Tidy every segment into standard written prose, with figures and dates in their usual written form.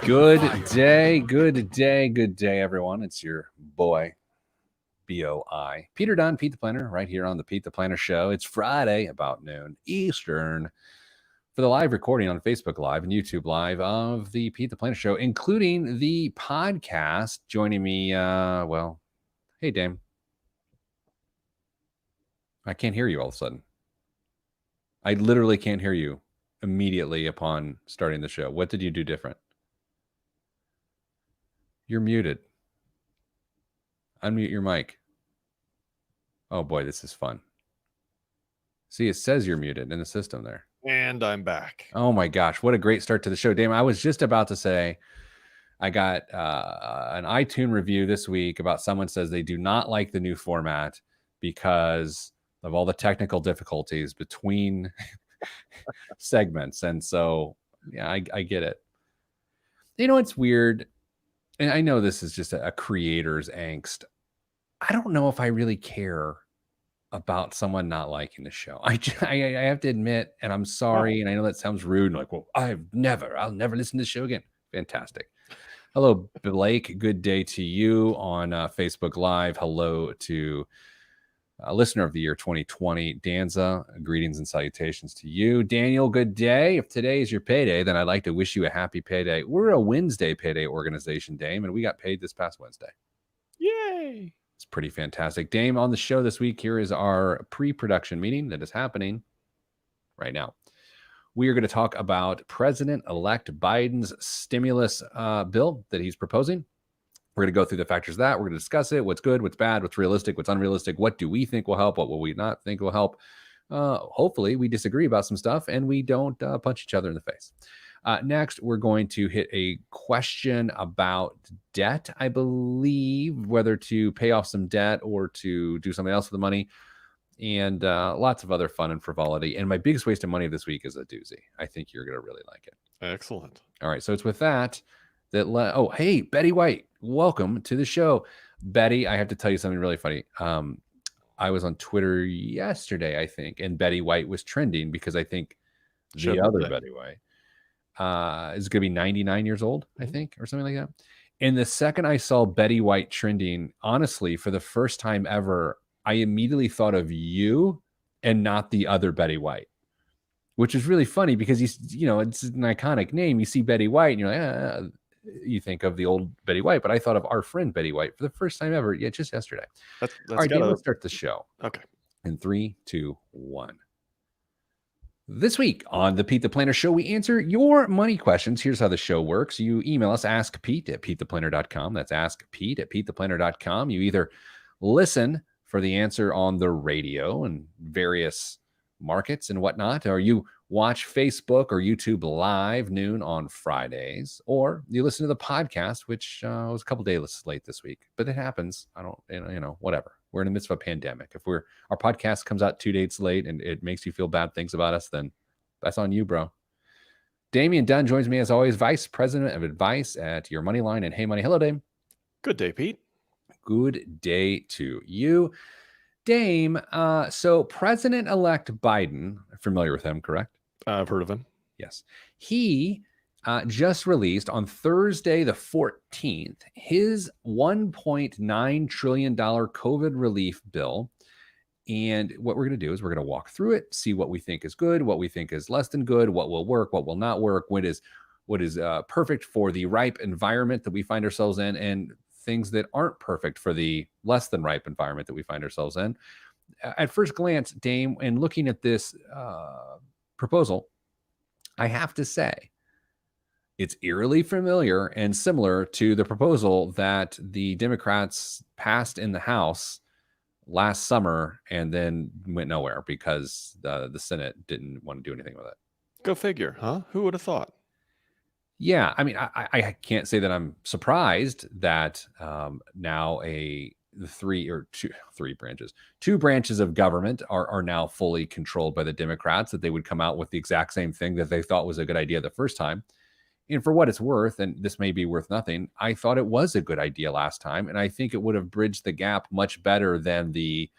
Good day, everyone. It's your boy, B-O-I, Peter Dunn, Pete the Planner, right here on the Pete the Planner Show. It's Friday, about noon Eastern, for the live recording on Facebook Live and YouTube Live of the Pete the Planner Show, including the podcast. Joining me, hey, Dame. I can't hear you all of a sudden. I literally can't hear you immediately upon starting the show. What did you do different? You're muted. Unmute your mic. Oh boy, this is fun. See, it says you're muted in the system there. And I'm back. Oh my gosh, what a great start to the show. Damon, I was just about to say, I got an iTunes review this week about someone says they do not like the new format because of all the technical difficulties between segments. And so, yeah, I get it. You know, it's weird. And I know this is just a creator's angst. I don't know if I really care about someone not liking the show. I have to admit, and I'm sorry, and I know that sounds rude. Like, well, I'll never listen to the show again. Fantastic. Hello, Blake. Good day to you on Facebook Live. Hello to listener of the year 2020, Danza. Greetings and salutations to you. Daniel, good day. If today is your payday, then I'd like to wish you a happy payday. We're a Wednesday payday organization, Dame, and we got paid this past Wednesday. Yay. It's pretty fantastic. Dame, on the show this week, here is our pre-production meeting that is happening right now. We are going to talk about President-elect Biden's stimulus bill that he's proposing. We're going to go through the factors of that. We're going to discuss it, what's good, what's bad, what's realistic, what's unrealistic, what do we think will help, what will we not think will help. Hopefully, we disagree about some stuff and we don't punch each other in the face. Next, we're going to hit a question about debt, I believe, whether to pay off some debt or to do something else with the money, and lots of other fun and frivolity. And my biggest waste of money this week is a doozy. I think you're going to really like it. Excellent. All right, so it's with that oh, hey, Betty White, welcome to the show. Betty, I have to tell you something really funny. I was on Twitter yesterday, I think, and Betty White was trending because I think the other Betty White is going to be 99 years old, I think, or something like that. And the second I saw Betty White trending, honestly, for the first time ever, I immediately thought of you and not the other Betty White, which is really funny because, you know, it's an iconic name. You see Betty White and you're like, you think of the old Betty White, but I thought of our friend Betty White for the first time ever. Yeah, just yesterday. All right, Dave, let's start the show. Okay. In 3, 2, 1. This week on the Pete the Planner Show, we answer your money questions. Here's how the show works. You email us, askpete@petetheplanner.com. That's askpete@petetheplanner.com. You either listen for the answer on the radio and various markets and whatnot, or you watch Facebook or YouTube live noon on Fridays, or you listen to the podcast, which was a couple days late this week, but it happens. I don't, whatever. We're in the midst of a pandemic. If our podcast comes out 2 days late and it makes you feel bad things about us, then that's on you, bro. Damian Dunn joins me as always, Vice President of Advice at Your Money Line and Hey Money. Hello, Dame. Good day, Pete. Good day to you. Dame, so President-elect Biden, familiar with him, correct? I've heard of him. Yes. He just released on Thursday the 14th his $1.9 trillion COVID relief bill. And what we're going to do is we're going to walk through it, see what we think is good, what we think is less than good, what will work, what will not work, what is perfect for the ripe environment that we find ourselves in, and things that aren't perfect for the less than ripe environment that we find ourselves in. At first glance, Dame, and looking at this proposal, I have to say it's eerily familiar and similar to the proposal that the Democrats passed in the House last summer and then went nowhere because the Senate didn't want to do anything with it. Go figure, huh? Who would have thought? Yeah, I mean, I can't say that I'm surprised that now two branches of government are now fully controlled by the Democrats, that they would come out with the exact same thing that they thought was a good idea the first time. And for what it's worth, and this may be worth nothing, I thought it was a good idea last time. And I think it would have bridged the gap much better than the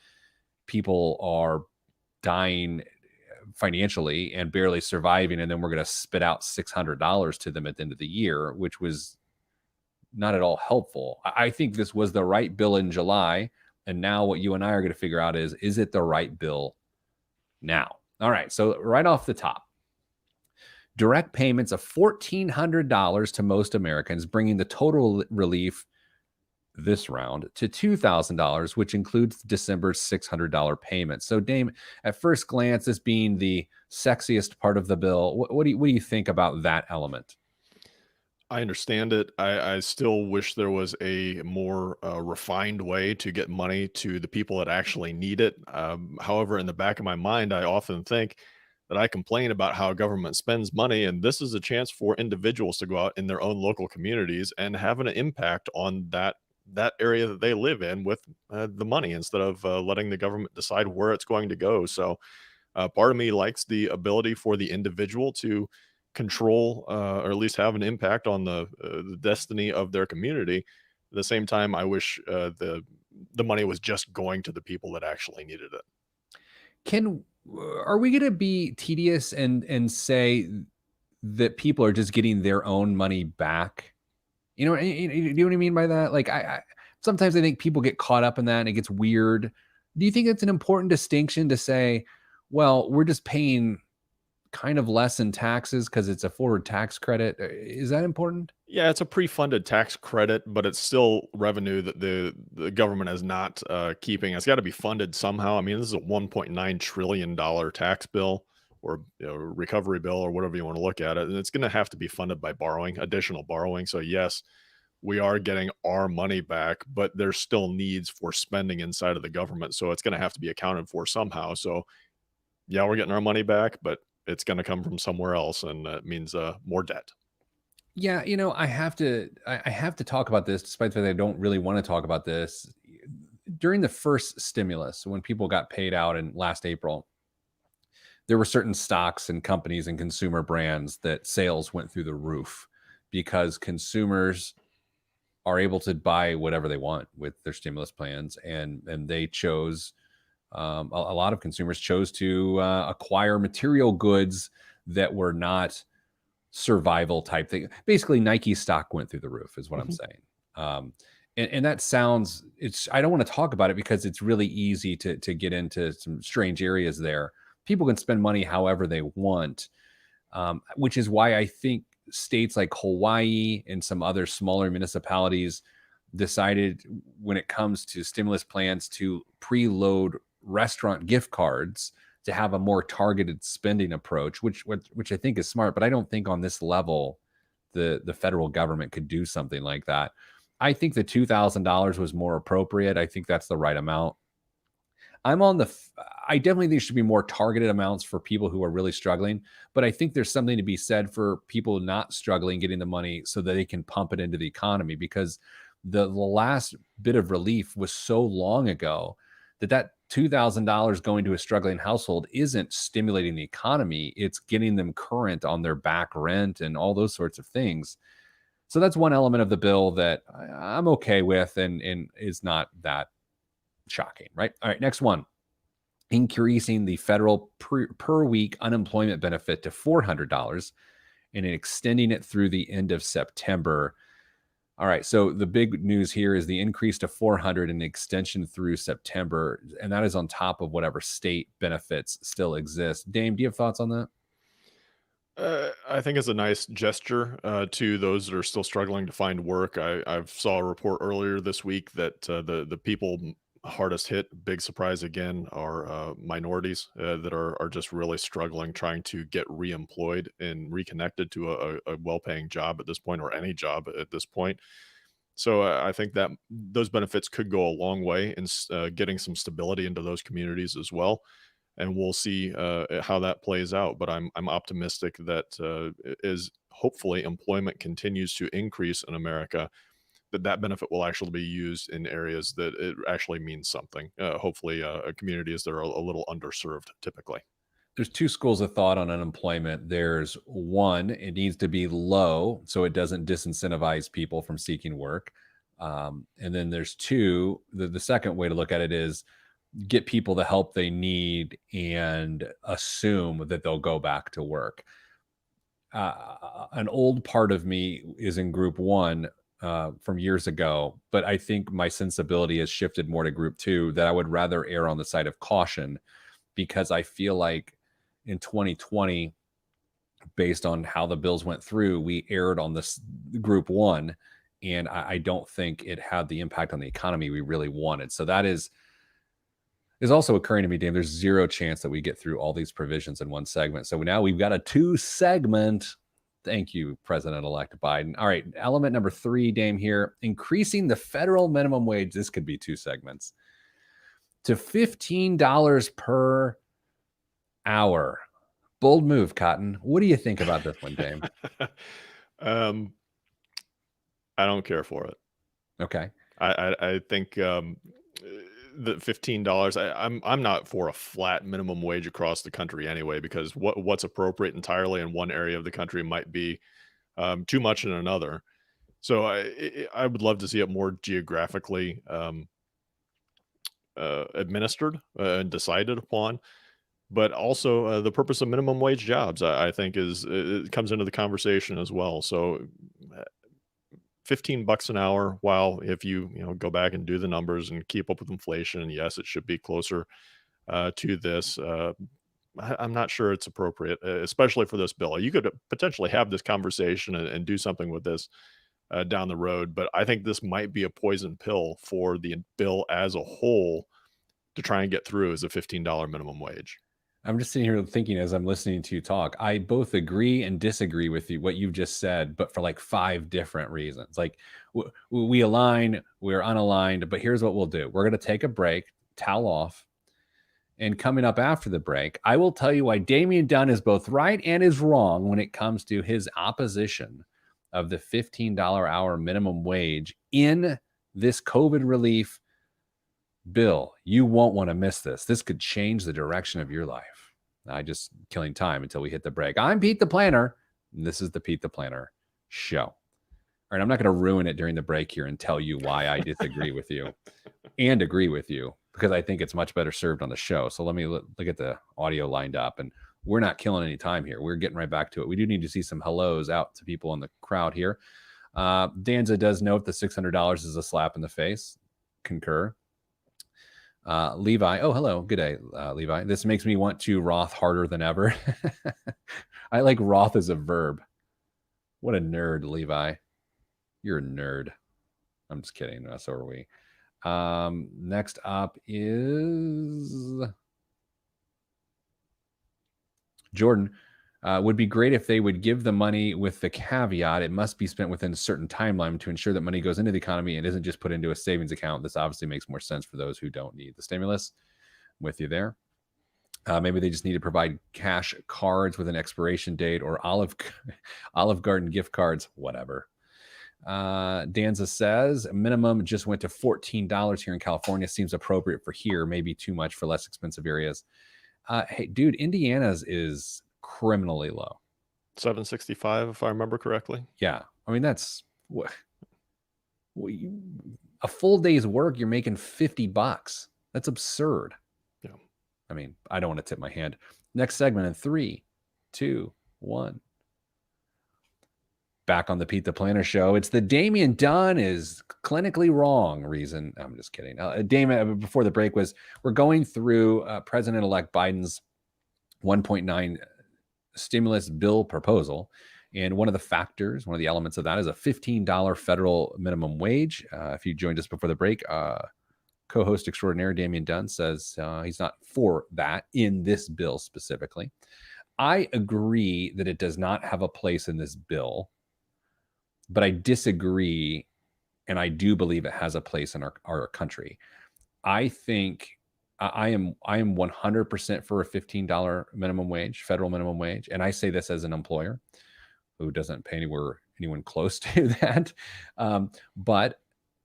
people are dying financially and barely surviving, and then we're going to spit out $600 to them at the end of the year, which was not at all helpful. I think this was the right bill in July, and now what you and I are going to figure out is it the right bill now? All right, so right off the top, direct payments of $1,400 to most Americans, bringing the total relief this round to $2,000, which includes December's $600 payment. So, Dame, at first glance, this being the sexiest part of the bill, what do you think about that element? I understand it. I still wish there was a more refined way to get money to the people that actually need it. However, in the back of my mind, I often think that I complain about how government spends money, and this is a chance for individuals to go out in their own local communities and have an impact on that area that they live in with the money instead of letting the government decide where it's going to go. So part of me likes the ability for the individual to control or at least have an impact on the destiny of their community. At the same time, I wish the money was just going to the people that actually needed it. Can Are we going to be tedious and say that people are just getting their own money back? You know what I mean by that? Like, I sometimes I think people get caught up in that and it gets weird. Do you think it's an important distinction to say, well, we're just paying kind of less in taxes because it's a forward tax credit? Is that important? Yeah, it's a pre-funded tax credit, but it's still revenue that the government is not keeping. It's got to be funded somehow. I mean, this is a $1.9 trillion tax bill or recovery bill or whatever you want to look at it, and it's going to have to be funded by borrowing, additional borrowing. So yes, we are getting our money back, but there's still needs for spending inside of the government, so it's going to have to be accounted for somehow. So yeah, we're getting our money back, but it's going to come from somewhere else, and that means more debt. Yeah, I have to talk about this, despite the fact that I don't really want to talk about this. During the first stimulus, when people got paid out in last April, there were certain stocks and companies and consumer brands that sales went through the roof because consumers are able to buy whatever they want with their stimulus plans, and they chose a lot of consumers chose to acquire material goods that were not survival type thing. Basically, Nike stock went through the roof, is what I'm Mhm. saying. And that sounds, it's, I don't want to talk about it because it's really easy to get into some strange areas there. People can spend money however they want, which is why I think states like Hawaii and some other smaller municipalities decided, when it comes to stimulus plans, to preload restaurant gift cards to have a more targeted spending approach, which I think is smart. But I don't think on this level the federal government could do something like that. I think the $2,000 was more appropriate. I think that's the right amount. I'm on the. I definitely think there should be more targeted amounts for people who are really struggling. But I think there's something to be said for people not struggling getting the money so that they can pump it into the economy, because the last bit of relief was so long ago that $2,000 going to a struggling household isn't stimulating the economy. It's getting them current on their back rent and all those sorts of things. So that's one element of the bill that I'm okay with and is not that shocking, right? All right, next one. Increasing the federal per week unemployment benefit to $400 and extending it through the end of September. All right, so the big news here is the increase to 400 and extension through September, and that is on top of whatever state benefits still exist. Dame, do you have thoughts on that? I think it's a nice gesture to those that are still struggling to find work. I've saw a report earlier this week that the people hardest hit, big surprise again, are minorities that are just really struggling, trying to get reemployed and reconnected to a well-paying job at this point, or any job at this point. So I think that those benefits could go a long way in getting some stability into those communities as well, and we'll see how that plays out. But I'm optimistic that as hopefully employment continues to increase in America, that benefit will actually be used in areas that it actually means something. Hopefully, communities that are a little underserved typically. There's two schools of thought on unemployment. There's one, it needs to be low so it doesn't disincentivize people from seeking work. And then there's two, the second way to look at it is get people the help they need and assume that they'll go back to work. An old part of me is in group one from years ago, but I think my sensibility has shifted more to group two, that I would rather err on the side of caution, because I feel like in 2020, based on how the bills went through, we erred on this group one, and I don't think it had the impact on the economy we really wanted. So that is also occurring to me, Dave. There's zero chance that we get through all these provisions in one segment. So now we've got a 2-segment. Thank you, President-elect Biden. All right, element number 3, Dame, here, increasing the federal minimum wage. This could be 2 segments to $15 per hour. Bold move, Cotton. What do you think about this one, Dame? I don't care for it. Okay. I think the $15. I'm not for a flat minimum wage across the country anyway, because what's appropriate entirely in one area of the country might be too much in another. So I would love to see it more geographically administered and decided upon. But also the purpose of minimum wage jobs, I think, it comes into the conversation as well. So uh, $15 an hour, while if you go back and do the numbers and keep up with inflation, and yes, it should be closer to this. I'm not sure it's appropriate, especially for this bill. You could potentially have this conversation and do something with this down the road, but I think this might be a poison pill for the bill as a whole to try and get through as a $15 minimum wage. I'm just sitting here thinking as I'm listening to you talk, I both agree and disagree with you, what you've just said, but for like 5 different reasons. Like we align, we're unaligned, but here's what we'll do. We're going to take a break, towel off, and coming up after the break, I will tell you why Damian Dunn is both right and is wrong when it comes to his opposition of the $15 hour minimum wage in this COVID relief bill. You won't want to miss this. This could change the direction of your life. I just killing time until we hit the break. I'm Pete the Planner, and this is the Pete the Planner Show. All right, I'm not going to ruin it during the break here and tell you why I disagree with you and agree with you, because I think it's much better served on the show. So let me look at the audio lined up, and we're not killing any time here. We're getting right back to it. We do need to see some hellos out to people in the crowd here. Danza does note the $600 is a slap in the face. Concur. Levi, oh, hello. Good day, Levi. This makes me want to Roth harder than ever. I like Roth as a verb. What a nerd, Levi. You're a nerd. I'm just kidding. So are we. Next up is Jordan. Would be great if they would give the money with the caveat it must be spent within a certain timeline to ensure that money goes into the economy and isn't just put into a savings account. This obviously makes more sense for those who don't need the stimulus. I'm with you there. Maybe they just need to provide cash cards with an expiration date or Olive Garden gift cards, whatever. Danza says minimum just went to $14 here in California. Seems appropriate for here, maybe too much for less expensive areas. Hey, dude, Indiana's is criminally low. $765, if I remember correctly. Yeah. I mean, that's what a full day's work. You're making $50. That's absurd. Yeah. I mean, I don't want to tip my hand. Next segment in 3, 2, 1. Back on the Pete the Planner Show. It's the Damian Dunn is clinically wrong reason. I'm just kidding. Damian, before the break we're going through President-elect Biden's 1.9 stimulus bill proposal. And one of the elements of that is a $15 federal minimum wage. If you joined us before the break, co-host extraordinaire Damian Dunn says he's not for that in this bill specifically. I agree that it does not have a place in this bill, but I disagree, and I do believe it has a place in our country. I think I am 100% for a $15 minimum wage, federal minimum wage, and I say this as an employer who doesn't pay anyone close to that. But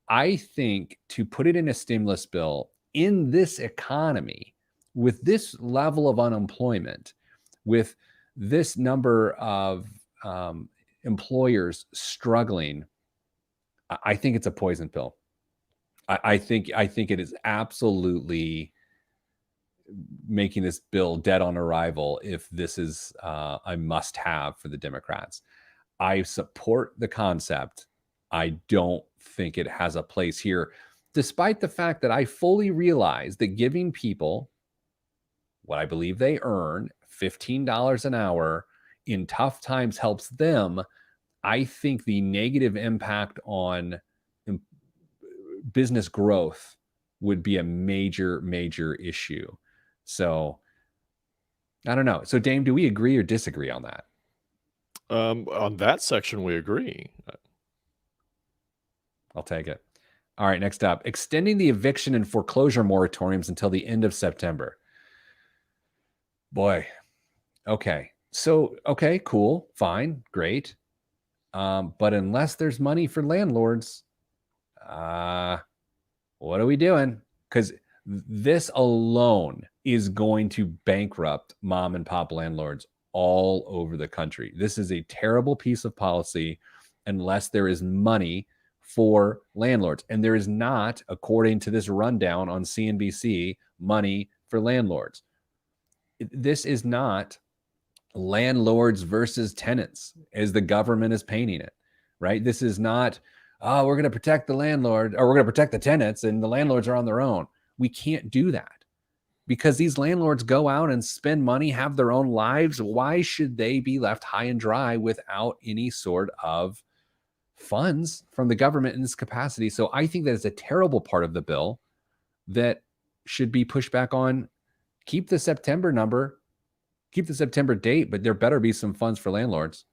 I think to put it in a stimulus bill in this economy, with this level of unemployment, with this number of employers struggling, I think it's a poison pill. I think it is absolutely making this bill dead on arrival if this is a must-have for the Democrats. I support the concept. I don't think it has a place here, despite the fact that I fully realize that giving people what I believe they earn, $15 an hour in tough times, helps them. I think the negative impact on business growth would be a major, major issue. So I don't know. So Dame, do we agree or disagree on that? On that section, we agree. I'll take it. All right, next up, extending the eviction and foreclosure moratoriums until the end of September. Boy, okay. So, okay, cool, fine, great. But unless there's money for landlords, what are we doing? Because this alone is going to bankrupt mom and pop landlords all over the country. This is a terrible piece of policy unless there is money for landlords. And there is not, according to this rundown on CNBC, money for landlords. This is not landlords versus tenants as the government is painting it, right? This is not, oh, we're going to protect the landlord, or we're going to protect the tenants and the landlords are on their own. We can't do that because these landlords go out and spend money, have their own lives. Why should they be left high and dry without any sort of funds from the government in this capacity? So I think that is a terrible part of the bill that should be pushed back on. Keep the September number, keep the September date, but there better be some funds for landlords.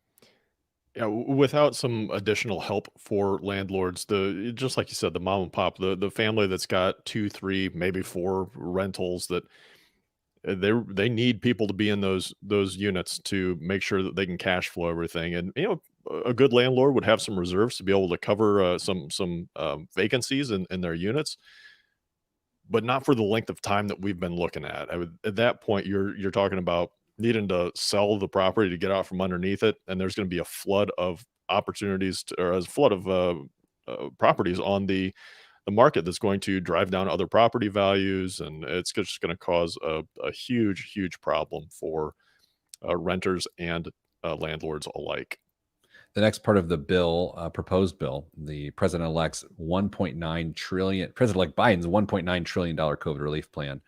Yeah, without some additional help for landlords, just like you said, the mom and pop, the family that's got 2, 3, maybe 4 rentals, that they need people to be in those units to make sure that they can cash flow everything. And a good landlord would have some reserves to be able to cover some vacancies in their units, but not for the length of time that we've been looking at. At that point, you're talking about needing to sell the property to get out from underneath it, and there's going to be a flood of opportunities or a flood of properties on the market that's going to drive down other property values, and it's just going to cause a huge problem for renters and landlords alike. The next part of the bill, proposed bill, the president-elect's President-elect Biden's $1.9 trillion COVID relief plan,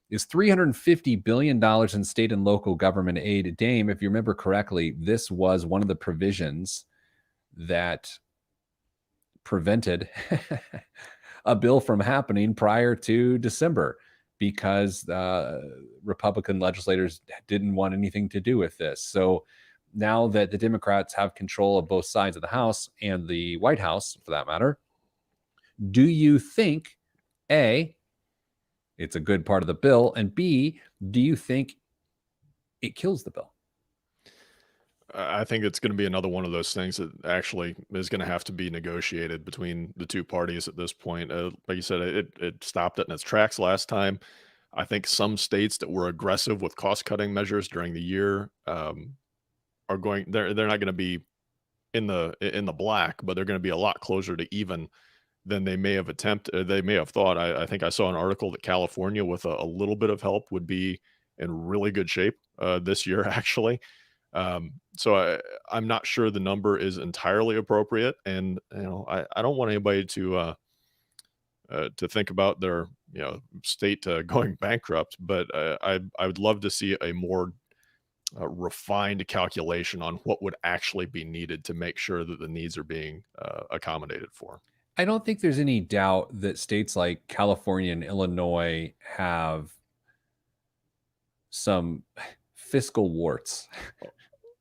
is $350 billion in state and local government aid. Dame, if you remember correctly, this was one of the provisions that prevented a bill from happening prior to December because Republican legislators didn't want anything to do with this. So now that the Democrats have control of both sides of the House and the White House, for that matter, do you think, A, it's a good part of the bill, and B, do you think it kills the bill? I think it's going to be another one of those things that actually is going to have to be negotiated between the two parties at this point. Like you said, it stopped it in its tracks last time. I think some states that were aggressive with cost-cutting measures during the year they're not going to be in the black, but they're going to be a lot closer to even than they may have thought. I think I saw an article that California, with a little bit of help, would be in really good shape this year, actually. So I'm not sure the number is entirely appropriate, and I don't want anybody to think about their state going bankrupt, but I would love to see a more refined calculation on what would actually be needed to make sure that the needs are being accommodated for. I don't think there's any doubt that states like California and Illinois have some fiscal warts.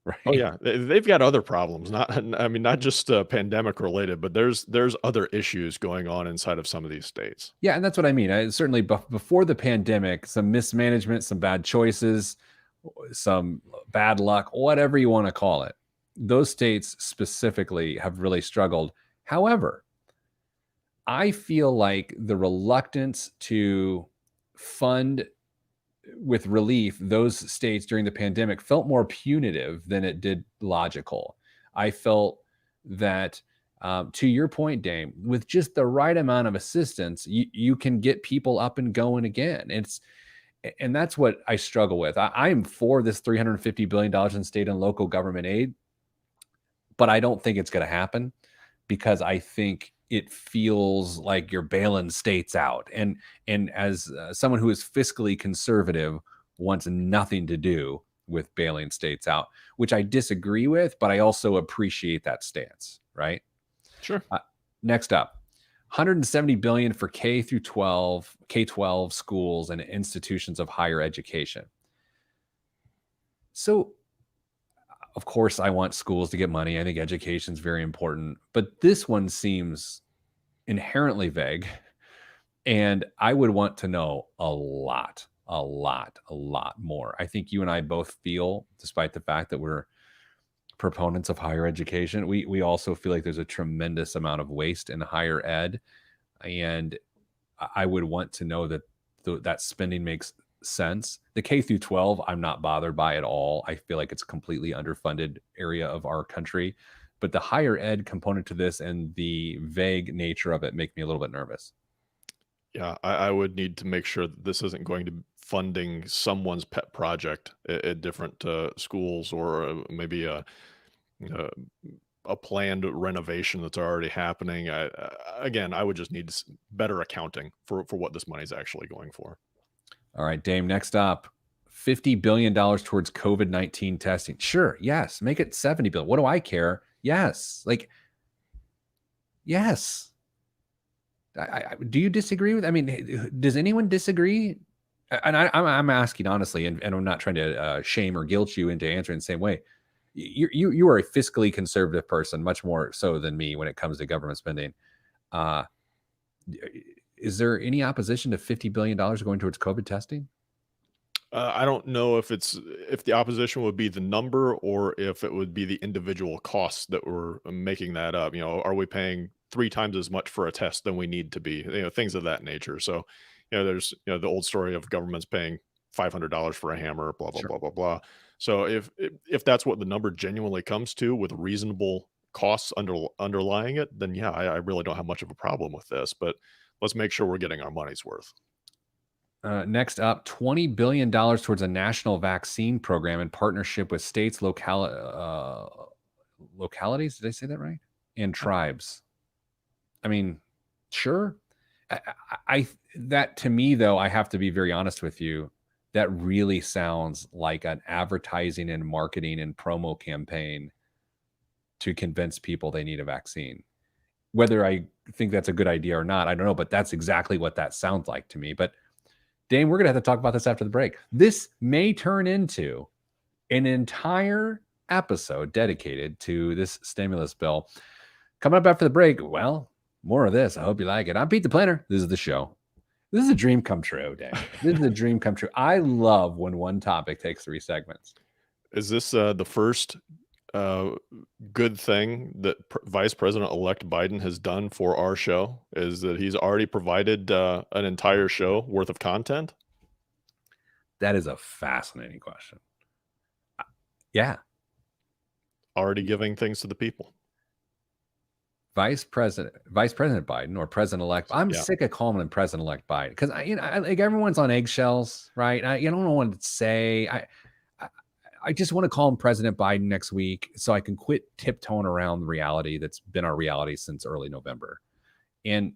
Right? Oh yeah, they've got other problems. Not just pandemic related, but there's other issues going on inside of some of these states. Yeah, and that's what I mean. Certainly before the pandemic, some mismanagement, some bad choices, some bad luck, whatever you want to call it. Those states specifically have really struggled. However, I feel like the reluctance to fund with relief those states during the pandemic felt more punitive than it did logical. I felt that, to your point, Dame, with just the right amount of assistance, you can get people up and going again. And that's what I struggle with. I am for this $350 billion in state and local government aid, but I don't think it's going to happen because I think it feels like you're bailing states out. And as someone who is fiscally conservative, wants nothing to do with bailing states out, which I disagree with, but I also appreciate that stance, right? Sure. Next up, 170 billion for K through 12, K-12 schools and institutions of higher education. So, of course, I want schools to get money. I think education is very important, but this one seems inherently vague. And I would want to know a lot more. I think you and I both feel, despite the fact that we're proponents of higher education, we also feel like there's a tremendous amount of waste in higher ed. And I would want to know that that spending makes sense. The K through 12, I'm not bothered by at all. I feel like it's a completely underfunded area of our country. But the higher ed component to this and the vague nature of it make me a little bit nervous. Yeah, I would need to make sure that this isn't going to be funding someone's pet project at different schools, or maybe uh, a planned renovation that's already happening. Again, I would just need better accounting for what this money is actually going for. All right, Dame, next up, $50 billion towards COVID-19 testing. Sure, yes. Make it 70 billion. What do I care? Yes. Like, yes. Do you disagree with? I mean, does anyone disagree? And I'm asking honestly, and I'm not trying to shame or guilt you into answering the same way. You are a fiscally conservative person, much more so than me when it comes to government spending. Uh, is there any opposition to $50 billion going towards COVID testing? I don't know if the opposition would be the number, or if it would be the individual costs that were making that up. Are we paying 3 times as much for a test than we need to be? Things of that nature. So, there's the old story of governments paying $500 for a hammer, blah blah Sure. blah blah blah. So if that's what the number genuinely comes to, with reasonable costs underlying it, then yeah, I really don't have much of a problem with this. But let's make sure we're getting our money's worth. Next up, $20 billion towards a national vaccine program in partnership with states, localities. Did I say that right? And tribes. I mean, sure. That to me, though, I have to be very honest with you. That really sounds like an advertising and marketing and promo campaign to convince people they need a vaccine. Whether I think that's a good idea or not, I don't know, but that's exactly what that sounds like to me. But Dane, we're going to have to talk about this after the break. This may turn into an entire episode dedicated to this stimulus bill. Coming up after the break, well, more of this. I hope you like it. I'm Pete the Planner. This is the show. This is a dream come true, Dane. This is a dream come true. I love when one topic takes 3 segments. Is this the first good thing that Vice President-elect Biden has done for our show? Is that he's already provided an entire show worth of content? That is a fascinating question. Yeah. Already giving things to the people. Vice President Biden, or President-elect. I'm Yeah. sick of calling him President-elect Biden because like everyone's on eggshells, right? You don't know what to say. I just want to call him President Biden next week so I can quit tiptoeing around the reality that's been our reality since early November. And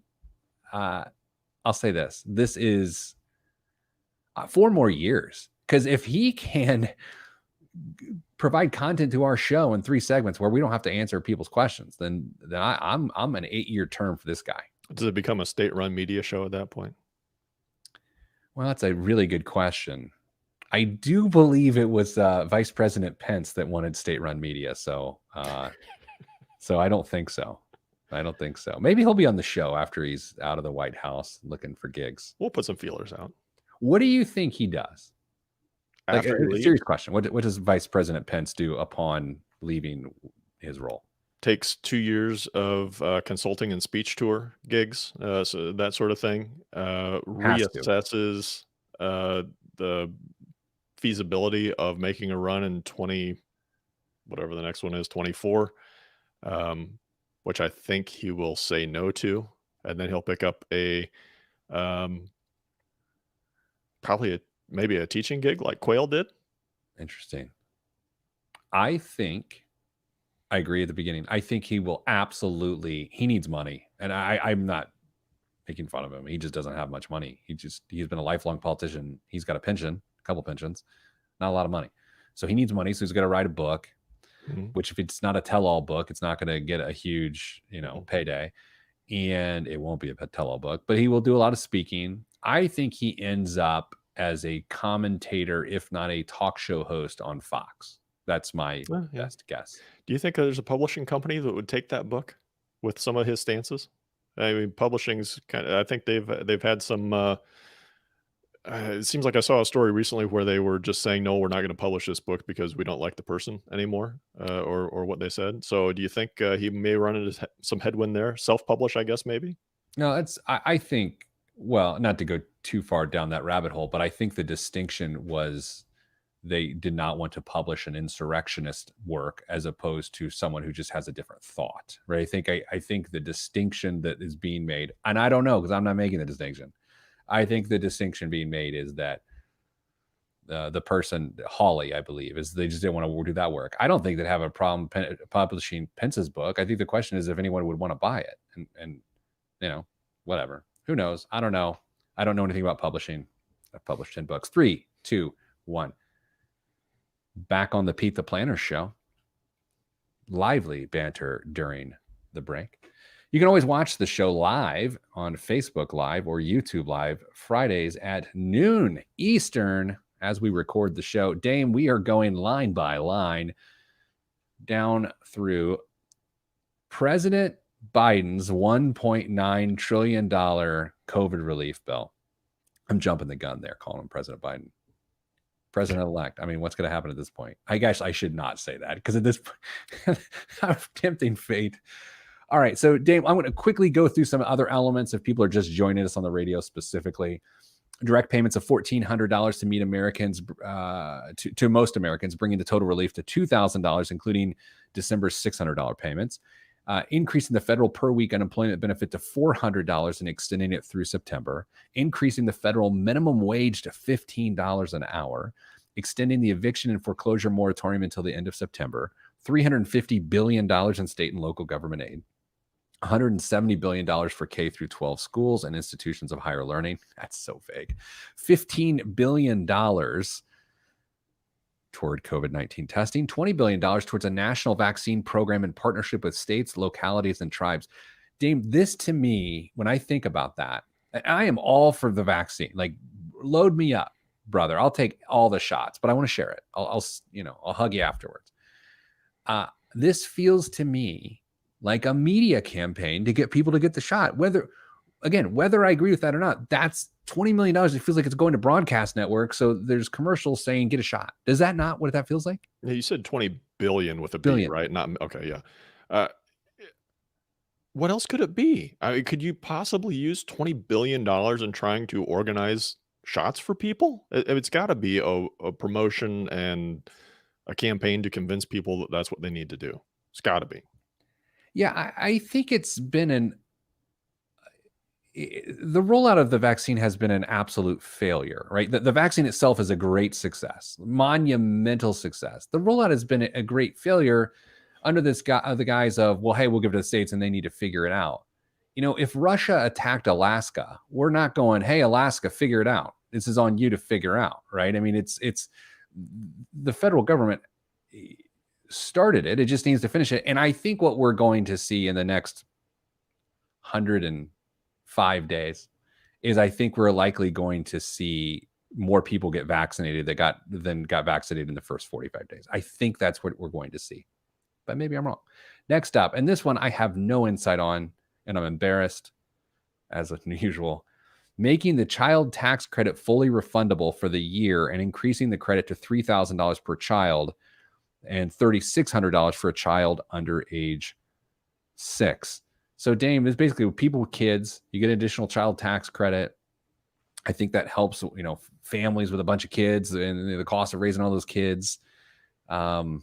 I'll say this: this is 4 more years, because if he can provide content to our show in 3 segments where we don't have to answer people's questions, then I'm an 8-year term for this guy. Does it become a state-run media show at that point? Well, that's a really good question. I do believe it was Vice President Pence that wanted state-run media, so I don't think so. I don't think so. Maybe he'll be on the show after he's out of the White House looking for gigs. We'll put some feelers out. What do you think he does? Like, After he a leaves, serious question. What does Vice President Pence do upon leaving his role? takes 2 years of consulting and speech tour gigs, so that sort of thing. Reassesses the feasibility of making a run in whatever the next one is, 24, which I think he will say no to, and then he'll pick up a probably a maybe a teaching gig like Quayle did. Interesting. I think I agree at the beginning. I think he will absolutely. He needs money, and I'm not making fun of him. He just doesn't have much money. He's been a lifelong politician. He's got a pension, a couple pensions, not a lot of money. So he needs money. So he's got to write a book, which if it's not a tell-all book, it's not going to get a huge, payday, and it won't be a tell-all book. But he will do a lot of speaking. I think he ends up as a commentator, if not a talk show host on Fox. That's my best guess. Do you think there's a publishing company that would take that book with some of his stances? I mean, publishing's kind of. I think they've had some. It seems like I saw a story recently where they were just saying, "No, we're not going to publish this book because we don't like the person anymore," or what they said. So, do you think he may run into some headwind there? Self-publish, I guess, maybe. No, I think, well, not to go too far down that rabbit hole, but I think the distinction was they did not want to publish an insurrectionist work as opposed to someone who just has a different thought, right? I think the distinction that is being made, and I don't know because I'm not making the distinction. I think the distinction being made is that the person, Hawley, I believe, is they just didn't want to do that work. I don't think they'd have a problem publishing Pence's book. I think the question is if anyone would want to buy it, and whatever. Who knows? I don't know. I don't know anything about publishing. I've published 10 books. 3, 2, 1. Back on the Pete the Planner show. Lively banter during the break. You can always watch the show live on Facebook Live or YouTube Live Fridays at noon Eastern as we record the show. Dame, we are going line by line down through President Biden's $1.9 trillion COVID relief bill. I'm jumping the gun there, calling him President Biden. President-elect. I mean, what's going to happen at this point? I guess I should not say that because at this point, I'm tempting fate. All right. So, Dave, I'm going to quickly go through some other elements if people are just joining us on the radio specifically. Direct payments of $1,400 to meet Americans, to most Americans, bringing the total relief to $2,000, including December's $600 payments. Increasing the federal per week unemployment benefit to $400 and extending it through September, increasing the federal minimum wage to $15 an hour, extending the eviction and foreclosure moratorium until the end of September, $350 billion in state and local government aid, $170 billion for K through 12 schools and institutions of higher learning. That's so vague. $15 billion toward COVID-19 testing, $20 billion towards a national vaccine program in partnership with states, localities, and tribes. Dame, this to me, when I think about that, I am all for the vaccine. Like, load me up, brother. I'll take all the shots, but I want to share it. I'll hug you afterwards. This feels to me like a media campaign to get people to get the shot. Whether I agree with that or not, that's $20 million. It feels like it's going to broadcast network. So there's commercials saying get a shot. Does that not what that feels like? Yeah, you said 20 billion with a B, right? Not okay. Yeah. What else could it be? I mean, could you possibly use $20 billion in trying to organize shots for people? It's got to be a promotion and a campaign to convince people that that's what they need to do. It's got to be. Yeah, I think it's been the rollout of the vaccine has been an absolute failure, right? The vaccine itself is a great success, monumental success. The rollout has been a great failure under the guise of, well, hey, we'll give it to the states and they need to figure it out. If Russia attacked Alaska, we're not going, hey, Alaska, figure it out. This is on you to figure out, right? I mean, it's the federal government started it. It just needs to finish it. And I think what we're going to see in the next 105 days is I think we're likely going to see more people get vaccinated than got vaccinated in the first 45 days. I think that's what we're going to see, but maybe I'm wrong. Next up, and this one I have no insight on, and I'm embarrassed as usual, making the child tax credit fully refundable for the year and increasing the credit to $3,000 per child and $3,600 for a child under age 6. So, Dame, is basically people with kids, you get additional child tax credit. I think that helps, families with a bunch of kids and the cost of raising all those kids. You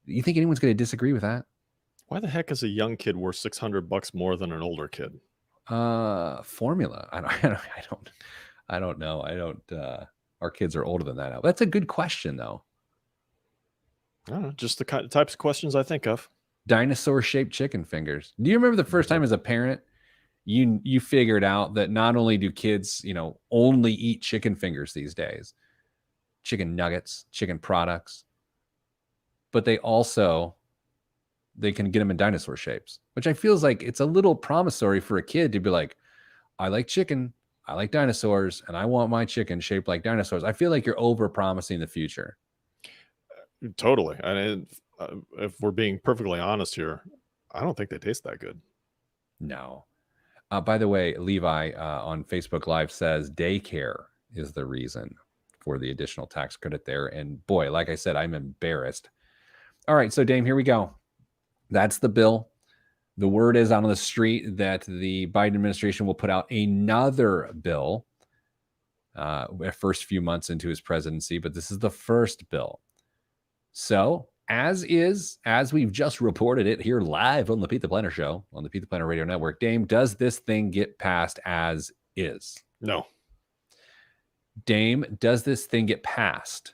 think anyone's going to disagree with that? Why the heck is a young kid worth $600 more than an older kid? Formula. I don't know. I don't. Our kids are older than that now. That's a good question, though. I don't know, just the types of questions I think of. Dinosaur-shaped chicken fingers. Do you remember the first time as a parent you figured out that not only do kids, only eat chicken fingers these days, chicken nuggets, chicken products, but they can get them in dinosaur shapes, which I feels like it's a little promissory for a kid to be like, I like chicken, I like dinosaurs, and I want my chicken shaped like dinosaurs. I feel like you're over promising the future. Totally. And if we're being perfectly honest here, I don't think they taste that good. No. By the way, Levi on Facebook Live says daycare is the reason for the additional tax credit there. And boy, like I said, I'm embarrassed. All right, so Dame, here we go. That's the bill. The word is out on the street that the Biden administration will put out another bill first few months into his presidency, but this is the first bill. So as we've just reported it here live on the Pete the Planner Show, on the Pete the Planner Radio Network, Dame, does this thing get passed as is? No. Dame, does this thing get passed?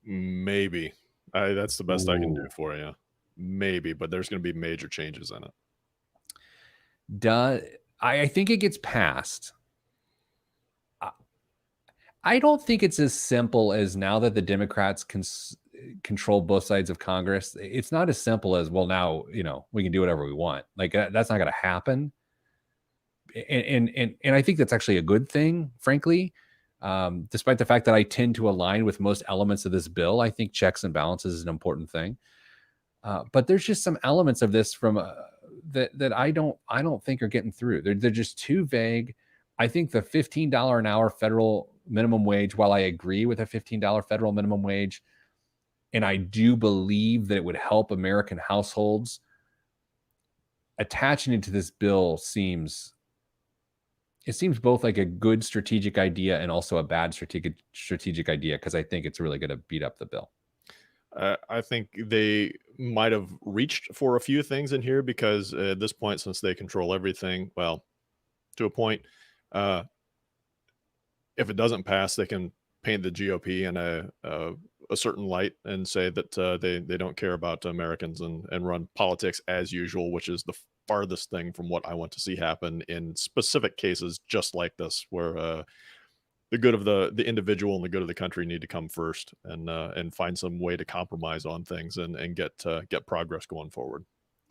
Maybe. That's the best I can do Ooh. for you. Maybe, but there's going to be major changes in it. I think it gets passed. I don't think it's as simple as now that the Democrats control both sides of Congress. It's not as simple as, well, now, we can do whatever we want. Like, that's not going to happen. And I think that's actually a good thing, frankly. Despite the fact that I tend to align with most elements of this bill, I think checks and balances is an important thing. But there's just some elements of this from that I don't think are getting through. They're just too vague. I think the $15 an hour federal minimum wage, while I agree with a $15 federal minimum wage, and I do believe that it would help American households, attaching it to this bill seems both like a good strategic idea and also a bad strategic idea, because I think it's really going to beat up the bill. I think they might have reached for a few things in here because at this point, since they control everything, well, to a point, if it doesn't pass, they can paint the GOP in a certain light and say that they don't care about Americans and run politics as usual, which is the farthest thing from what I want to see happen in specific cases just like this, where the good of the individual and the good of the country need to come first, and find some way to compromise on things and get progress going forward.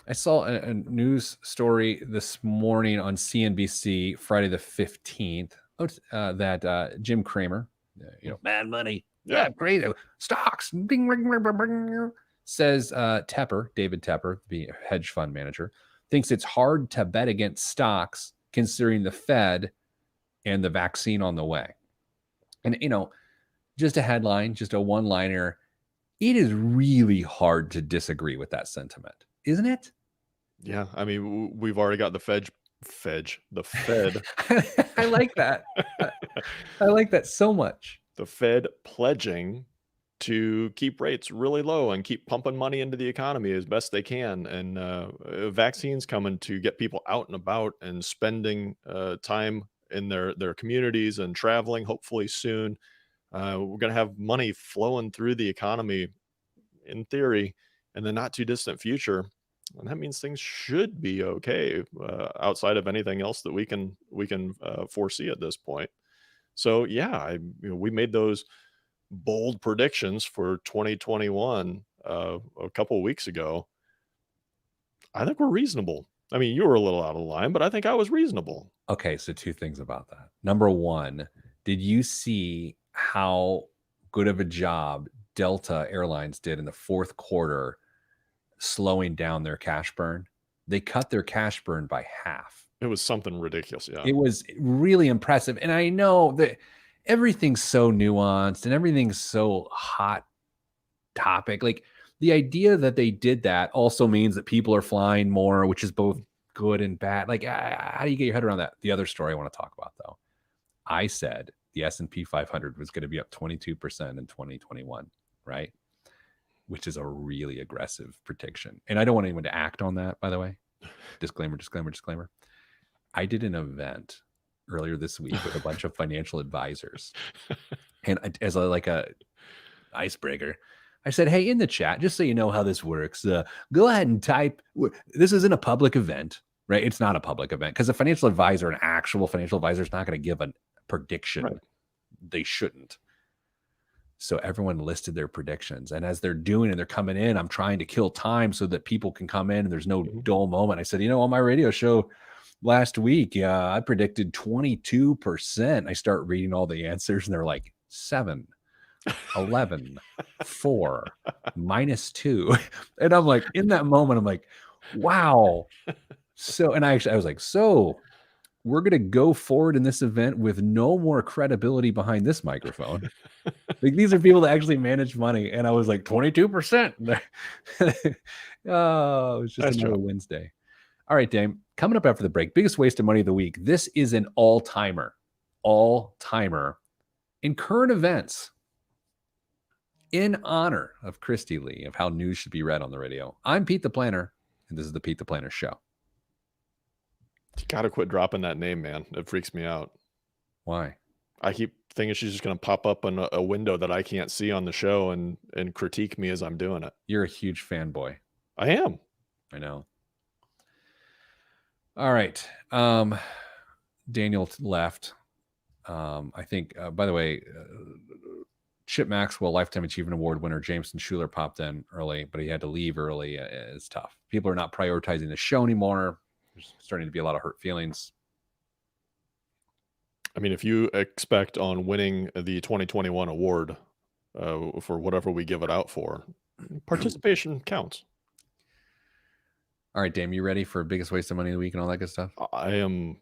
I saw a news story this morning on CNBC, Friday the 15th, that Jim Cramer, Mad Money, yeah, great stocks, bing, bing, bing, bing, bing, says David Tepper, the hedge fund manager, thinks it's hard to bet against stocks considering the Fed and the vaccine on the way. And, just a headline, just a one-liner, it is really hard to disagree with that sentiment, isn't it? Yeah, I mean, we've already got the Fed. I like that. I like that so much. The Fed pledging to keep rates really low and keep pumping money into the economy as best they can, and vaccines coming to get people out and about and spending time in their communities and traveling hopefully soon. We're going to have money flowing through the economy in theory in the not too distant future, and that means things should be okay, outside of anything else that we can foresee at this point. So yeah, we made those bold predictions for 2021 a couple of weeks ago. I think we're reasonable. I mean, you were a little out of line, but I think I was reasonable. Okay, so two things about that. Number one, did you see how good of a job Delta Airlines did in the fourth quarter slowing down their cash burn? They cut their cash burn by half. It was something ridiculous. Yeah. It was really impressive. And I know that everything's so nuanced and everything's so hot topic. Like, the idea that they did that also means that people are flying more, which is both good and bad. Like, how do you get your head around that? The other story I want to talk about, though, I said the S&P 500 was going to be up 22% in 2021, right? Which is a really aggressive prediction. And I don't want anyone to act on that, by the way. disclaimer. I did an event earlier this week with a bunch of financial advisors, and as a icebreaker, I said, "Hey, in the chat, just so you know how this works, go ahead and type. This isn't a public event, right? It's not a public event because a financial advisor, an actual financial advisor, is not going to give a prediction. Right. They shouldn't." So everyone listed their predictions, and as they're doing and they're coming in, I'm trying to kill time so that people can come in and there's no dull moment. I said, on my radio show last week, I predicted 22%. I start reading all the answers, and they're like 7, 11, 4, -2. And I'm like, in that moment, I'm like, wow. So, and I was like, so we're going to go forward in this event with no more credibility behind this microphone. Like, these are people that actually manage money. And I was like, 22%. Oh, it was just Nice another job. Wednesday. All right, Dame, coming up after the break, biggest waste of money of the week. This is an all-timer in current events in honor of Christy Lee, of how news should be read on the radio. I'm Pete the Planner, and this is the Pete the Planner Show. You got to quit dropping that name, man. It freaks me out. Why? I keep thinking she's just going to pop up in a window that I can't see on the show and critique me as I'm doing it. You're a huge fanboy. I am. I know. All right. Daniel left. I think, by the way, Chip Maxwell Lifetime Achievement Award winner Jameson Schuler popped in early, but he had to leave early. It's tough. People are not prioritizing the show anymore. There's starting to be a lot of hurt feelings. I mean, if you expect on winning the 2021 award for whatever we give it out for, participation counts. All right, Dame, you ready for biggest waste of money of the week and all that good stuff? I am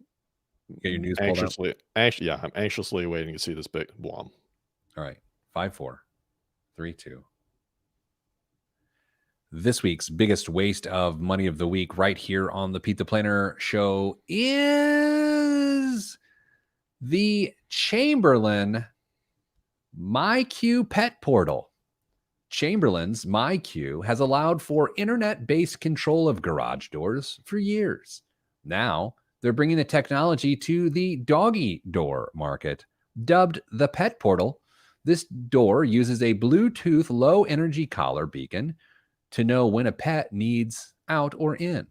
Get your news pulled up. I'm anxiously waiting to see this big blom. All right, 5, 4, 3, 2. This week's biggest waste of money of the week right here on the Pete the Planner Show is the Chamberlain MyQ pet portal. Chamberlain's MyQ has allowed for internet-based control of garage doors for years. Now, they're bringing the technology to the doggy door market. Dubbed the Pet Portal, this door uses a Bluetooth low-energy collar beacon to know when a pet needs out or in.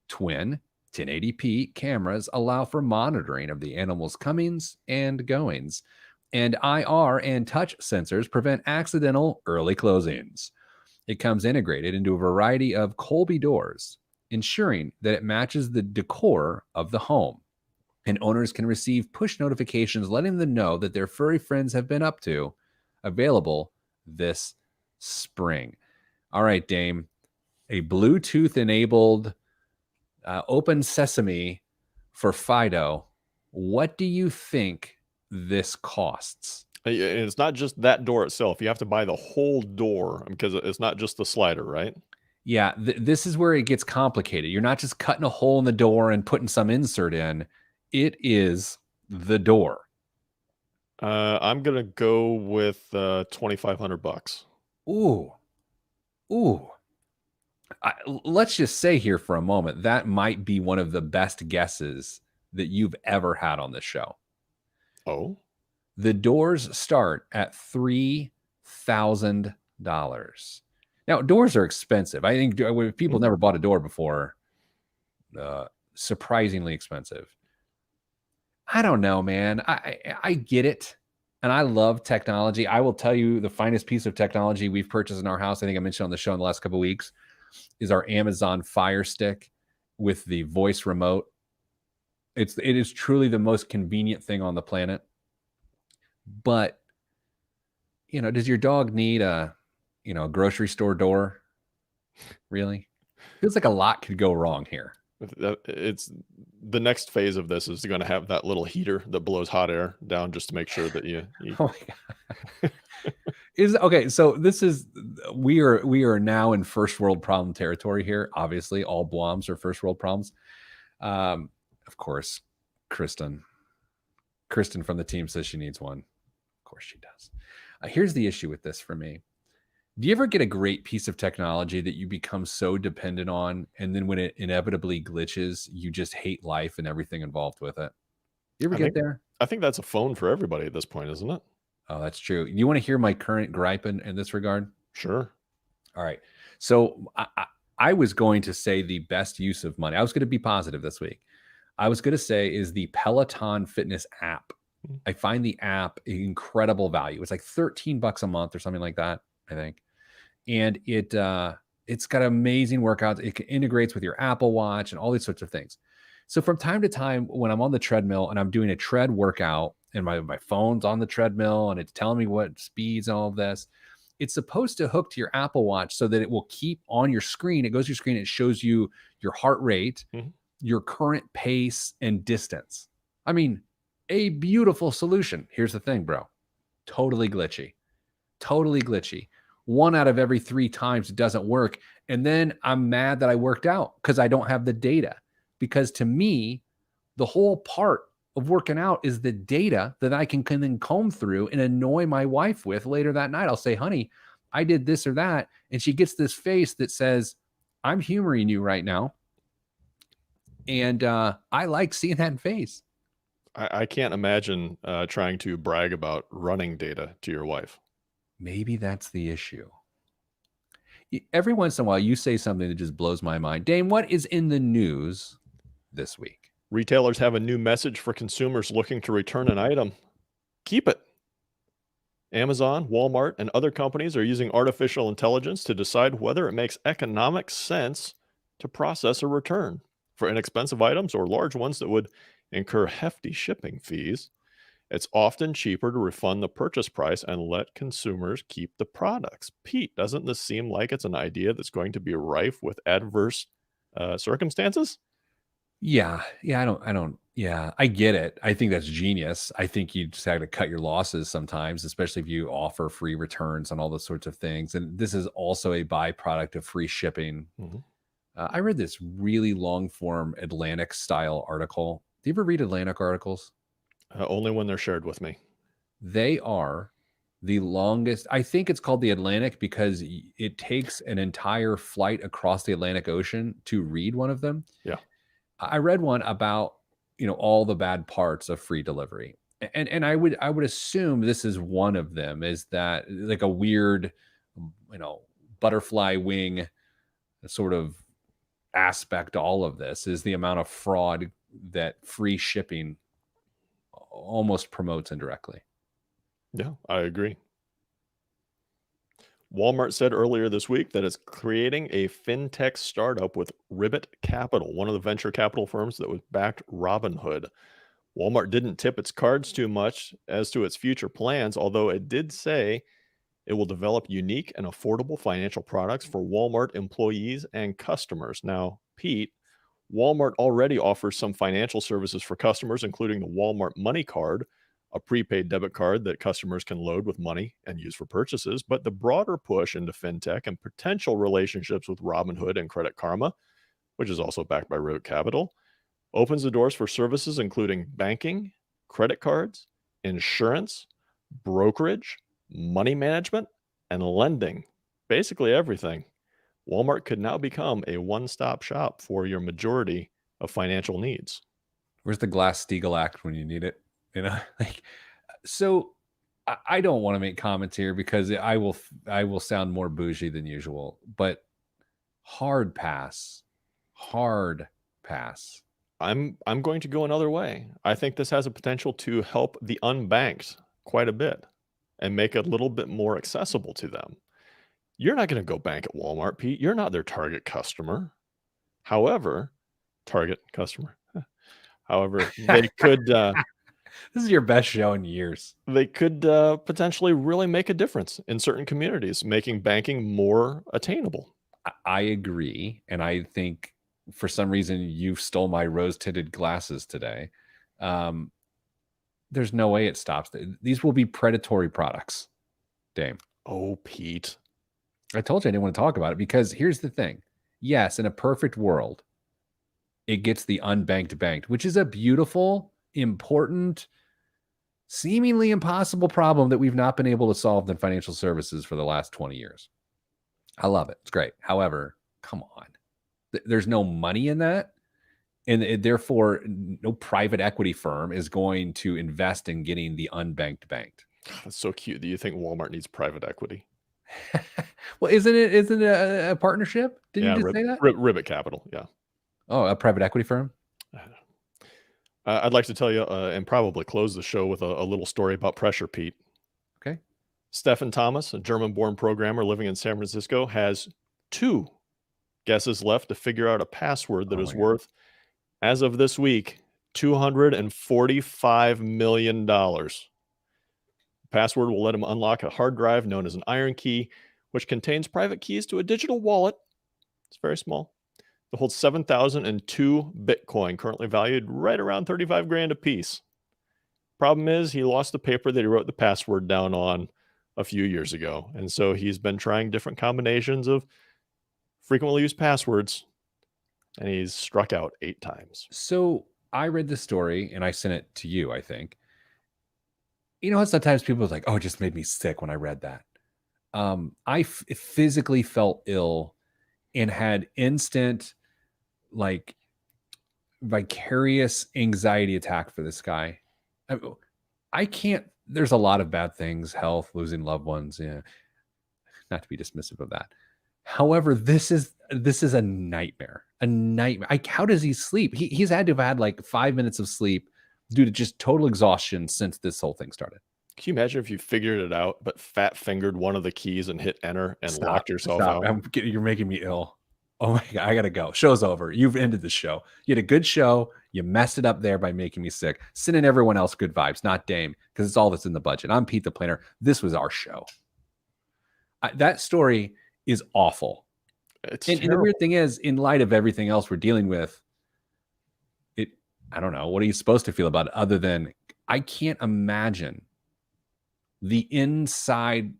Twin 1080p cameras allow for monitoring of the animal's comings and goings, and IR and touch sensors prevent accidental early closings. It comes integrated into a variety of Colby doors, ensuring that it matches the decor of the home. And owners can receive push notifications letting them know that their furry friends have been up to. Available this spring. All right, Dame, a Bluetooth-enabled open sesame for Fido. What do you think this costs? And it's not just that door itself. You have to buy the whole door because it's not just the slider, right? Yeah, this is where it gets complicated. You're not just cutting a hole in the door and putting some insert in. It is the door. I'm gonna go with $2,500. Ooh. Let's just say here for a moment that might be one of the best guesses that you've ever had on this show. Oh, the doors start at $3,000. Now, doors are expensive. I think if people never bought a door before, surprisingly expensive. I don't know, man. I get it. And I love technology. I will tell you the finest piece of technology we've purchased in our house, I think I mentioned on the show in the last couple of weeks, is our Amazon Fire Stick with the voice remote. It is truly the most convenient thing on the planet. But, does your dog need a grocery store door? Really? Feels like a lot could go wrong here. It's the next phase of this is going to have that little heater that blows hot air down just to make sure that you Oh my God. Okay, so this is we are now in first world problem territory here. Obviously, all Bloms are first world problems. Of course, Kristen from the team says she needs one. Of course she does. Here's the issue with this for me. Do you ever get a great piece of technology that you become so dependent on, and then when it inevitably glitches, you just hate life and everything involved with it? You ever I get think there? I think that's a phone for everybody at this point, isn't it? Oh, that's true. You want to hear my current gripe in this regard? Sure. All right. So I was going to say the best use of money. I was going to be positive this week. I was going to say is the Peloton fitness app. Mm. I find the app incredible value. It's like 13 bucks a month or something like that, I think. And it's got amazing workouts. It integrates with your Apple Watch and all these sorts of things. So from time to time, when I'm on the treadmill and I'm doing a tread workout and my phone's on the treadmill and it's telling me what speeds and all of this, it's supposed to hook to your Apple Watch so that it will keep on your screen. It goes to your screen. And it shows you your heart rate, Mhm. your current pace, and distance. I mean, a beautiful solution. Here's the thing, bro. Totally glitchy. Totally glitchy. 1 out of every 3 times it doesn't work. And then I'm mad that I worked out because I don't have the data. Because to me, the whole part of working out is the data that I can then comb through and annoy my wife with later that night. I'll say, honey, I did this or that. And she gets this face that says, I'm humoring you right now. And I like seeing that face. I can't imagine trying to brag about running data to your wife. Maybe that's the issue. Every once in a while, you say something that just blows my mind. Dane, what is in the news this week? Retailers have a new message for consumers looking to return an item. Keep it. Amazon, Walmart, and other companies are using artificial intelligence to decide whether it makes economic sense to process a return. For inexpensive items or large ones that would incur hefty shipping fees, it's often cheaper to refund the purchase price and let consumers keep the products. Pete, doesn't this seem like it's an idea that's going to be rife with adverse circumstances? Yeah, I get it. I think that's genius. I think you just have to cut your losses sometimes, especially if you offer free returns on all those sorts of things. And this is also a byproduct of free shipping. Mhm. I read this really long form Atlantic style article. Do you ever read Atlantic articles? Only when they're shared with me. They are the longest. I think it's called the Atlantic because it takes an entire flight across the Atlantic Ocean to read one of them. Yeah. I read one about, all the bad parts of free delivery. And I would assume this is one of them, is that like a weird, you know, butterfly wing sort of aspect to all of this is the amount of fraud that free shipping almost promotes indirectly. Yeah, I agree. Walmart said earlier this week that it's creating a fintech startup with Ribbit Capital, one of the venture capital firms that was backed Robinhood. Walmart didn't tip its cards too much as to its future plans, although it did say it will develop unique and affordable financial products for Walmart employees and customers. Now, Pete, Walmart already offers some financial services for customers, including the Walmart Money Card, a prepaid debit card that customers can load with money and use for purchases. But the broader push into fintech and potential relationships with Robinhood and Credit Karma, which is also backed by Ribbit Capital, opens the doors for services including banking, credit cards, insurance, brokerage, money management, and lending. Basically everything. Walmart could now become a one-stop shop for your majority of financial needs. Where's the Glass-Steagall Act when you need it? Like, so I don't want to make comments here because I will sound more bougie than usual, but hard pass, hard pass. I'm going to go another way. I think this has a potential to help the unbanked quite a bit and make it a little bit more accessible to them. You're not going to go bank at Walmart, Pete. You're not their target customer. However, target customer. However, This is your best show in years. they could potentially really make a difference in certain communities, making banking more attainable. I agree, and I think for some reason you stole my rose-tinted glasses today. Um, there's no way it stops. These will be predatory products, Dame. Oh, Pete. I told you I didn't want to talk about it because here's the thing. Yes, in a perfect world, it gets the unbanked banked, which is a beautiful, important, seemingly impossible problem that we've not been able to solve in financial services for the last 20 years. I love it. It's great. However, come on. There's no money in that. And therefore, no private equity firm is going to invest in getting the unbanked banked. That's so cute. Do you think Walmart needs private equity? Well, isn't it a partnership? Didn't Yeah, you just say that? Ribbit Capital. Yeah. Oh, a private equity firm? I'd like to tell you and probably close the show with a little story about Pressure Pete. Okay. Stephen Thomas, a German born programmer living in San Francisco, has 2 guesses left to figure out a password that Oh is my God. worth, as of this week, $245 million. The password will let him unlock a hard drive known as an iron key, which contains private keys to a digital wallet. It's very small. It holds 7,002 Bitcoin, currently valued right around 35 grand a piece. Problem is, he lost the paper that he wrote the password down on a few years ago. And so he's been trying different combinations of frequently used passwords, and he's struck out 8 times. So I read the story and I sent it to you, I think. You know how sometimes people are like, oh, it just made me sick when I read that. I physically felt ill and had instant, like, vicarious anxiety attack for this guy. I can't, there's a lot of bad things, health, losing loved ones. Yeah. Not to be dismissive of that. However, this is a nightmare. A nightmare. How does he sleep? He's had to have had like 5 minutes of sleep due to just total exhaustion since this whole thing started. Can you imagine if you figured it out, but fat fingered one of the keys and hit enter and locked yourself out? You're making me ill. Oh my God, I gotta go. Show's over. You've ended the show. You had a good show. You messed it up there by making me sick. Sending everyone else good vibes, not Dame, because it's all that's in the budget. I'm Pete the Planner. This was our show. That story is awful. It's And the weird thing is, in light of everything else we're dealing with, I don't know. What are you supposed to feel about it other than I can't imagine the inside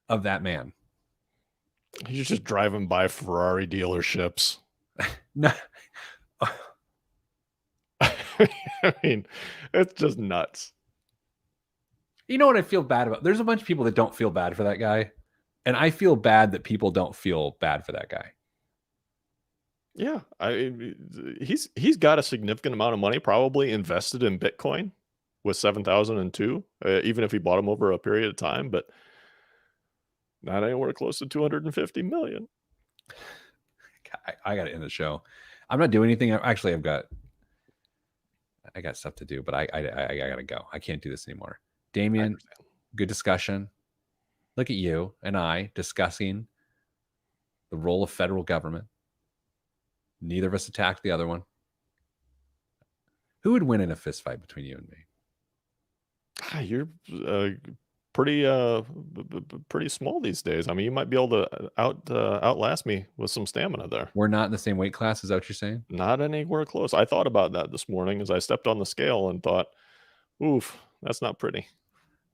of that man. He's just driving by Ferrari dealerships. No. I mean, it's just nuts. You know what I feel bad about? There's a bunch of people that don't feel bad for that guy. And I feel bad that people don't feel bad for that guy. Yeah, he's got a significant amount of money probably invested in Bitcoin with 7,002, even if he bought them over a period of time, but not anywhere close to 250 million. I got to end the show. I'm not doing anything. Actually, I got stuff to do, but I got to go. I can't do this anymore. Damien, good discussion. Look at you and I discussing the role of federal government. Neither of us attacked the other one. Who would win in a fist fight between you and me? You're pretty small these days. I mean, you might be able to outlast me with some stamina there. We're not in the same weight class. Is that what you're saying? Not anywhere close. I thought about that this morning as I stepped on the scale and thought, oof, that's not pretty.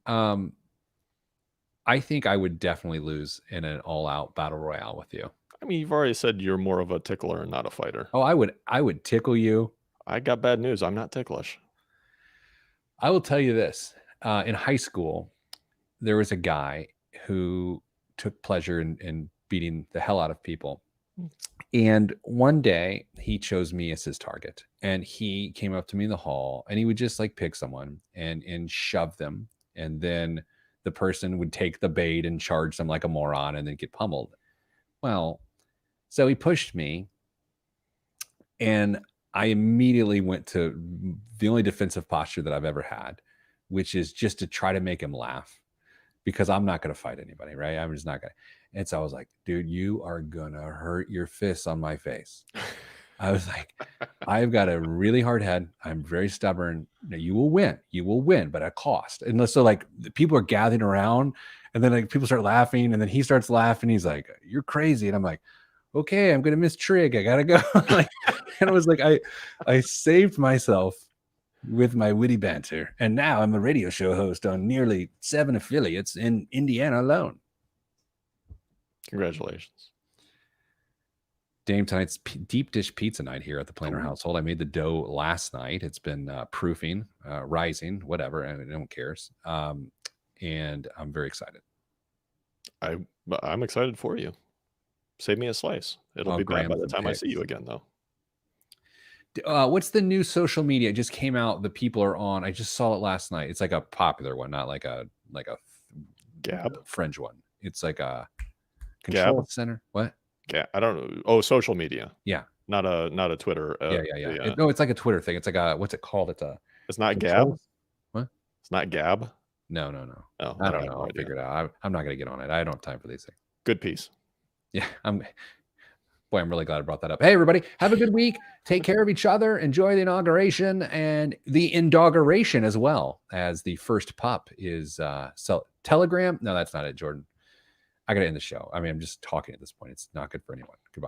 I think I would definitely lose in an all-out battle royale with you. I mean, you've already said you're more of a tickler and not a fighter. Oh, I would tickle you. I got bad news. I'm not ticklish. I will tell you this. In high school, there was a guy who took pleasure in beating the hell out of people. And one day he chose me as his target, and he came up to me in the hall and he would just like pick someone and shove them. And then the person would take the bait and charge them like a moron and then get pummeled. Well, so he pushed me, and I immediately went to the only defensive posture that I've ever had, which is just to try to make him laugh, because I'm not going to fight anybody, right? I'm just not going to. And so I was like, dude, you are going to hurt your fists on my face. I was like, I've got a really hard head. I'm very stubborn. Now, you will win. You will win, but at cost. And so like people are gathering around, and then like people start laughing, and then he starts laughing. He's like, you're crazy. And I'm like, okay, I'm going to miss trig. I got to go. Like, and it was like, I saved myself with my witty banter. And now I'm a radio show host on nearly 7 affiliates in Indiana alone. Congratulations. Dame, tonight's deep dish pizza night here at the Planner household. I made the dough last night. It's been proofing, rising, whatever, and no one cares. And I'm very excited. I'm excited for you. Save me a slice. It'll I'll be bad gram by the some time I see pics. you again, though. What's the new social media? It just came out. The people are on. I just saw it last night. It's like a popular one, not like a Gab? fringe one. It's like a control center. What? I don't know. Oh, social media. Yeah. Not a Twitter. Yeah. No, it's like a Twitter thing. It's like a, what's it called? It's a It's not control- Gab. What? It's not Gab. No. Oh, I don't have know. no I'll idea. figure it out. I'm not going to get on it. I don't have time for these things. Good piece. Yeah. I'm really glad I brought that up. Hey, everybody, have a good week. Take care of each other. Enjoy the inauguration and the indauguration as well, as the first pup is Telegram. No, that's not it, Jordan. I got to end the show. I mean, I'm just talking at this point. It's not good for anyone. Goodbye.